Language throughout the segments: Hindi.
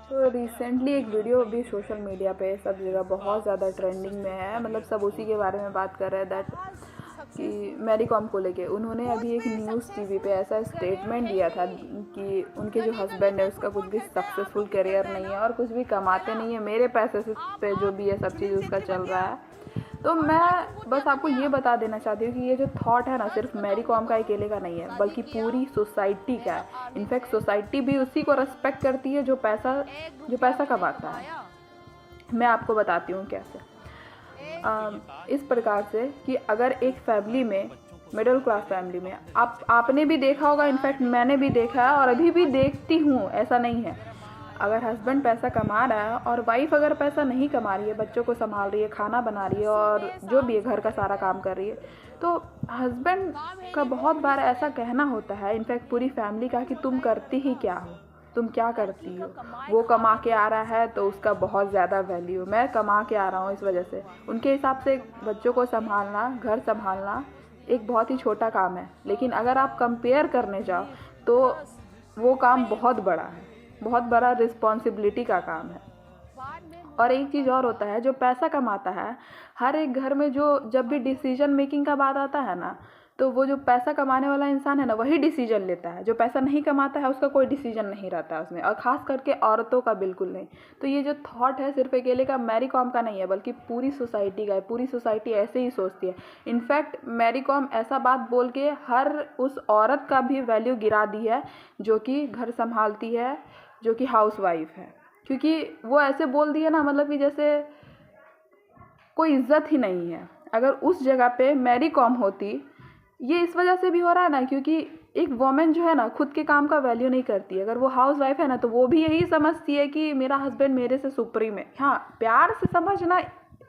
तो रिसेंटली एक वीडियो अभी सोशल मीडिया पे सब जगह बहुत ज़्यादा ट्रेंडिंग में है, मतलब सब उसी के बारे में बात कर रहे हैं दैट कि मैरी कॉम को लेके उन्होंने अभी एक न्यूज़ टीवी पे ऐसा स्टेटमेंट दिया था कि उनके जो हस्बैंड है उसका कुछ भी सक्सेसफुल करियर नहीं है और कुछ भी कमाते नहीं है, मेरे पैसे से पे जो भी है सब चीज़ उसका चल रहा है। तो मैं बस आपको ये बता देना चाहती हूँ कि ये जो थॉट है ना सिर्फ मैरी कॉम का अकेले का नहीं है, बल्कि पूरी सोसाइटी का है। इनफैक्ट सोसाइटी भी उसी को रेस्पेक्ट करती है जो पैसा कमाता है। मैं आपको बताती हूँ कैसे। इस प्रकार से कि अगर एक फैमिली में, मिडिल क्लास फैमिली में, आपने भी देखा होगा, इनफैक्ट मैंने भी देखा है और अभी भी देखती हूँ, ऐसा नहीं है। अगर हस्बैंड पैसा कमा रहा है और वाइफ अगर पैसा नहीं कमा रही है, बच्चों को संभाल रही है, खाना बना रही है और जो भी है घर का सारा काम कर रही है, तो हस्बैंड का बहुत बार ऐसा कहना होता है, इनफैक्ट पूरी फैमिली का, कि तुम करती ही क्या हो, तुम क्या करती हो। वो कमा के आ रहा है तो उसका बहुत ज़्यादा वैल्यू, मैं कमा के आ रहा हूँ इस वजह से। उनके हिसाब से बच्चों को संभालना, घर संभालना एक बहुत ही छोटा काम है, लेकिन अगर आप कंपेयर करने जाओ तो वो काम बहुत बड़ा है, बहुत बड़ा रिस्पॉन्सिबिलिटी का काम है। और एक चीज़ और होता है, जो पैसा कमाता है, हर एक घर में जो जब भी डिसीजन मेकिंग का बात आता है ना, तो वो जो पैसा कमाने वाला इंसान है ना, वही डिसीजन लेता है। जो पैसा नहीं कमाता है उसका कोई डिसीजन नहीं रहता है उसमें, और ख़ास करके औरतों का बिल्कुल नहीं। तो ये जो थॉट है सिर्फ अकेले का मैरी कॉम का नहीं है, बल्कि पूरी सोसाइटी का है। पूरी सोसाइटी ऐसे ही सोचती है। इनफैक्ट मैरी कॉम ऐसा बात बोल के हर उस औरत का भी वैल्यू गिरा दी है जो कि घर संभालती है, जो कि हाउस वाइफ है। क्योंकि वो ऐसे बोल दिया ना, मतलब कि जैसे कोई इज्जत ही नहीं है। अगर उस जगह पे मैरी कॉम होती, ये इस वजह से भी हो रहा है ना, क्योंकि एक वोमेन जो है ना खुद के काम का वैल्यू नहीं करती। अगर वो हाउस वाइफ है ना, तो वो भी यही समझती है कि मेरा हस्बैंड मेरे से सुप्रीम है। हाँ, प्यार से समझना,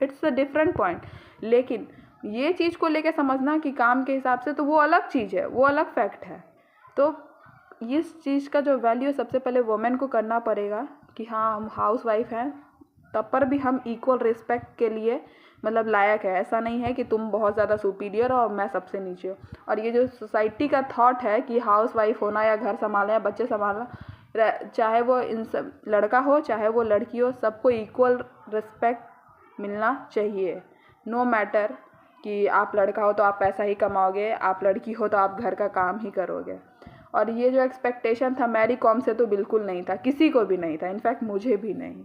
इट्स अ डिफरेंट पॉइंट, लेकिन ये चीज़ को लेके समझना कि काम के हिसाब से, तो वो अलग चीज़ है, वो अलग फैक्ट है। तो इस चीज़ का जो वैल्यू सबसे पहले वोमेन को करना पड़ेगा कि हाँ, हम हाउस वाइफ हैं, तब पर भी हम इक्वल रिस्पेक्ट के लिए मतलब लायक है। ऐसा नहीं है कि तुम बहुत ज़्यादा सुपीरियर हो और मैं सबसे नीचे हूँ। और ये जो सोसाइटी का थॉट है कि हाउस वाइफ होना या घर संभालना या बच्चे संभालना, चाहे वो लड़का हो चाहे वो लड़की हो, सबको इक्वल रिस्पेक्ट मिलना चाहिए। नो मैटर कि आप लड़का हो तो आप पैसा ही कमाओगे, आप लड़की हो तो आप घर का काम ही करोगे। और ये जो एक्सपेक्टेशन था मैरी कॉम से तो बिल्कुल नहीं था, किसी को भी नहीं था, इनफैक्ट मुझे भी नहीं।